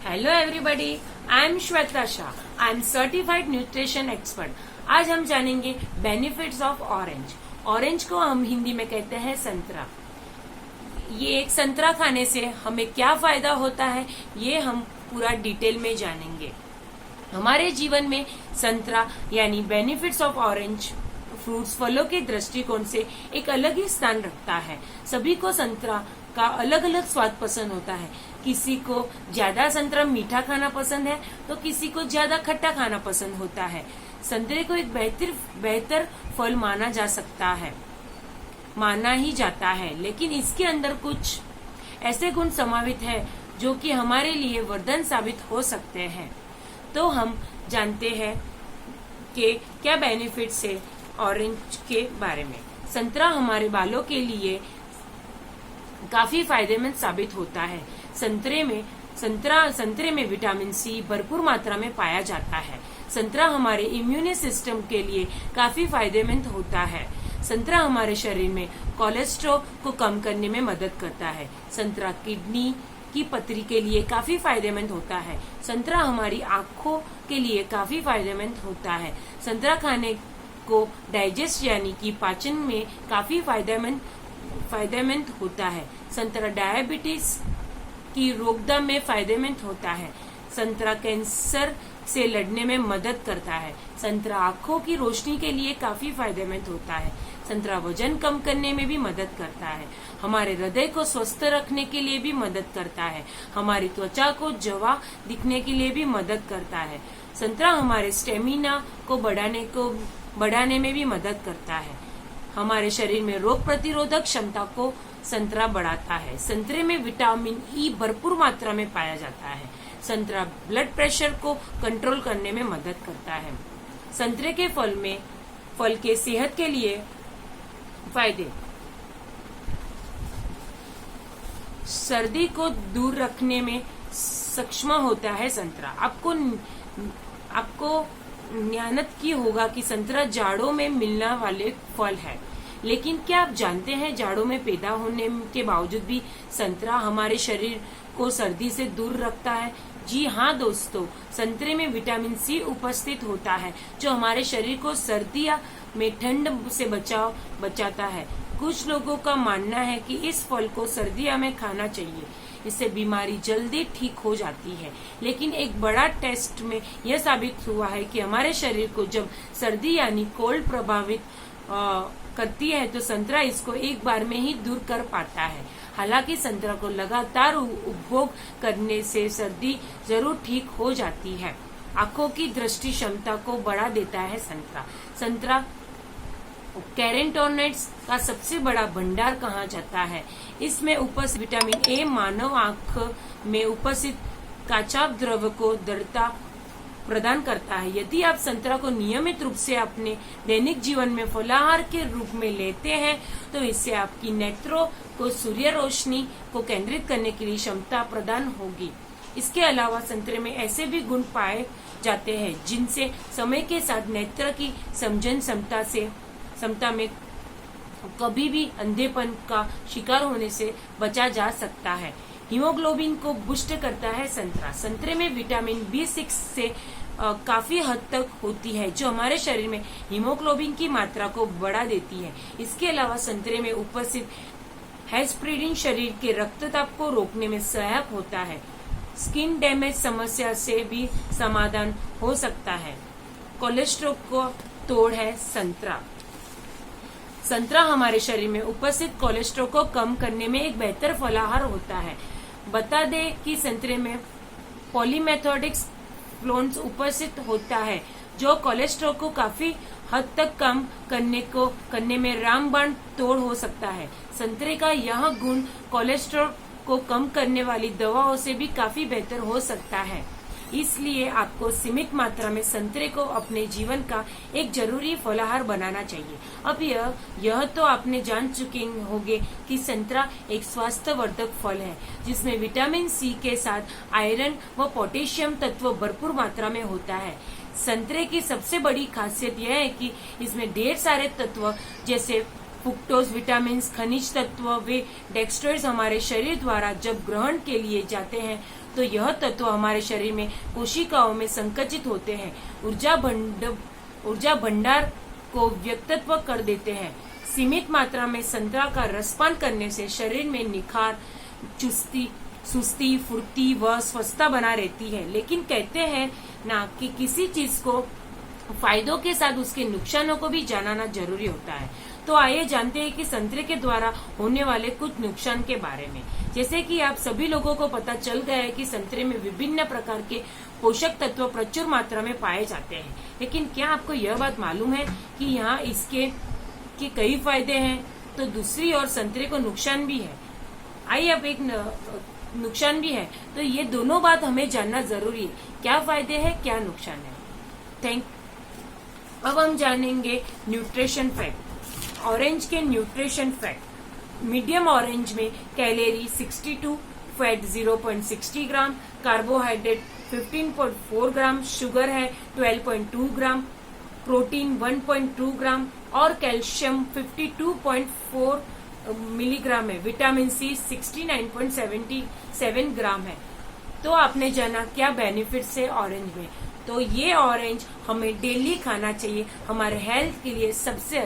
Hello everybody, I am Shweta Shah. I am certified nutrition expert. आज हम जानेंगे बेनिफिट्स ऑफ ऑरेंज। ऑरेंज को हम हिंदी में कहते हैं संतरा। ये एक संतरा खाने से हमें क्या फायदा होता है, ये हम पूरा डिटेल में जानेंगे। हमारे जीवन में संतरा यानी बेनिफिट्स ऑफ ऑरेंज फ्रूट्स फलों के दृष्टिकोण से एक अलग ही स्थान रखता है। सभी को संतरा का अलग अलग स्वाद पसंद होता है। किसी को ज्यादा संतरा मीठा खाना पसंद है तो किसी को ज्यादा खट्टा खाना पसंद होता है। संतरे को एक बेहतर फल माना ही जाता है, लेकिन इसके अंदर कुछ ऐसे गुण समावित है जो कि हमारे लिए वरदान साबित हो सकते हैं। तो हम जानते हैं कि क्या बेनिफिट्स है ऑरेंज के बारे में। संतरा हमारे बालों के लिए काफी फायदेमंद साबित होता है। संतरे में विटामिन सी भरपूर मात्रा में पाया जाता है। संतरा हमारे इम्यून सिस्टम के लिए काफी फायदेमंद होता है। संतरा हमारे शरीर में कोलेस्ट्रॉल को कम करने में मदद करता है। संतरा किडनी की पथरी के लिए काफी फायदेमंद होता है। संतरा हमारी आंखों के लिए काफी फायदेमंद होता है। संतरा खाने को डाइजेस्ट यानी कि पाचन में काफी फायदेमंद होता है। संतरा डायबिटीज की रोकथाम में फायदेमंद होता है। संतरा कैंसर से लड़ने में मदद करता है। संतरा आंखों की रोशनी के लिए काफी फायदेमंद होता है। संतरा वजन कम करने में भी मदद करता है। हमारे हृदय को स्वस्थ रखने के लिए भी मदद करता है। हमारी त्वचा को जवा दिखने के लिए भी मदद करता है। संतरा हमारे स्टेमिना को बढ़ाने में भी मदद करता है। हमारे शरीर में रोग प्रतिरोधक क्षमता को संतरा बढ़ाता है। संतरे में विटामिन ई भरपूर मात्रा में पाया जाता है। संतरा ब्लड प्रेशर को कंट्रोल करने में मदद करता है। संतरे के फल के सेहत के लिए फायदे। सर्दी को दूर रखने में सक्षम होता है संतरा। आपको ज्ञात की होगा कि संतरा जाड़ों में मिलने वाले फल है, लेकिन क्या आप जानते हैं जाड़ों में पैदा होने के बावजूद भी संतरा हमारे शरीर को सर्दी से दूर रखता है। जी हाँ दोस्तों, संतरे में विटामिन सी उपस्थित होता है जो हमारे शरीर को सर्दियों में ठंड से बचाता है। कुछ लोगों का मानना है कि इस फल को सर्दियों में खाना चाहिए, इससे बीमारी जल्दी ठीक हो जाती है। लेकिन एक बड़ा टेस्ट में यह साबित हुआ है कि हमारे शरीर को जब सर्दी यानी कोल्ड प्रभावित करती है तो संतरा इसको एक बार में ही दूर कर पाता है। हालांकि संतरा को लगातार उपभोग करने से सर्दी जरूर ठीक हो जाती है। आंखों की दृष्टि क्षमता को बढ़ा देता है संतरा कैरोटीनॉइड्स का सबसे बड़ा भंडार कहा जाता है। इसमें उपस्थित विटामिन ए मानव आंख में उपस्थित काचाप द्रव को दृढ़ता प्रदान करता है। यदि आप संतरा को नियमित रूप से अपने दैनिक जीवन में फलाहार के रूप में लेते हैं तो इससे आपकी नेत्रों को सूर्य रोशनी को केंद्रित करने के लिए क्षमता प्रदान होगी। इसके अलावा संतरे में ऐसे भी गुण पाए जाते हैं जिनसे समय के साथ नेत्र की समझन क्षमता में कभी भी अंधेपन का शिकार होने से बचा जा सकता है। हीमोग्लोबिन को बूस्ट करता है संतरे में विटामिन B6 से काफी हद तक होती है जो हमारे शरीर में हीमोग्लोबिन की मात्रा को बढ़ा देती है। इसके अलावा संतरे में उपस्थित हेस्परिन शरीर के रक्तचाप को रोकने में सहायक होता है। स्किन डैमेज समस्या से भी समाधान हो सकता है। कोलेस्ट्रॉल को तोड़ है संतरा हमारे शरीर में उपस्थित कोलेस्ट्रॉल को कम करने में एक बेहतर फलाहार होता है। बता दें कि संतरे में पॉलीमेथोडिक्स फ्लोन्स उपस्थित होता है जो कोलेस्ट्रॉल को काफी हद तक कम करने में रामबाण तोड़ हो सकता है। संतरे का यह गुण कोलेस्ट्रॉल को कम करने वाली दवाओं से भी काफी बेहतर हो सकता है। इसलिए आपको सीमित मात्रा में संतरे को अपने जीवन का एक जरूरी फलाहार बनाना चाहिए। अब यह तो आपने जान चुके होंगे कि संतरा एक स्वास्थ्यवर्धक फल है जिसमें विटामिन सी के साथ आयरन व पोटेशियम तत्व भरपूर मात्रा में होता है। संतरे की सबसे बड़ी खासियत यह है कि इसमें ढेर सारे तत्व जैसे फ्रुक्टोज, विटामिन, खनिज तत्व वे डेक्स्ट्रोइड्स हमारे शरीर द्वारा जब ग्रहण के लिए जाते हैं तो यह तत्व हमारे शरीर में कोशिकाओं में संकुचित होते हैं, ऊर्जा भंडार को व्यक्तत्व कर देते हैं। सीमित मात्रा में संतरा का रसपान करने से शरीर में निखार, सुस्ती, फुर्ती व स्वस्थता बना रहती है। लेकिन कहते हैं ना कि किसी चीज को फायदों के साथ उसके नुकसानों को भी जानना जरूरी होता है। तो आइए जानते हैं कि संतरे के द्वारा होने वाले कुछ नुकसान के बारे में। जैसे कि आप सभी लोगों को पता चल गया है कि संतरे में विभिन्न प्रकार के पोषक तत्व प्रचुर मात्रा में पाए जाते हैं, लेकिन क्या आपको यह बात मालूम है कि यहाँ इसके कि कई फायदे हैं तो दूसरी ओर संतरे को नुकसान भी है। आइए अब एक नुकसान भी है, तो ये दोनों बात हमें जानना जरूरी है, क्या फायदे हैं क्या नुकसान है। अब हम जानेंगे न्यूट्रिशन फैक्ट। ऑरेंज के न्यूट्रिशन फैक्ट। मीडियम ऑरेंज में कैलोरी 62, फैट 0.60 ग्राम, कार्बोहाइड्रेट 15.4 ग्राम, शुगर है 12.2 ग्राम, प्रोटीन 1.2 ग्राम और कैल्शियम 52.4 मिलीग्राम है। विटामिन सी 69.77 ग्राम है। तो आपने जाना क्या बेनिफिट्स है ऑरेंज में। तो ये ऑरेंज हमें डेली खाना चाहिए, हमारे हेल्थ के लिए सबसे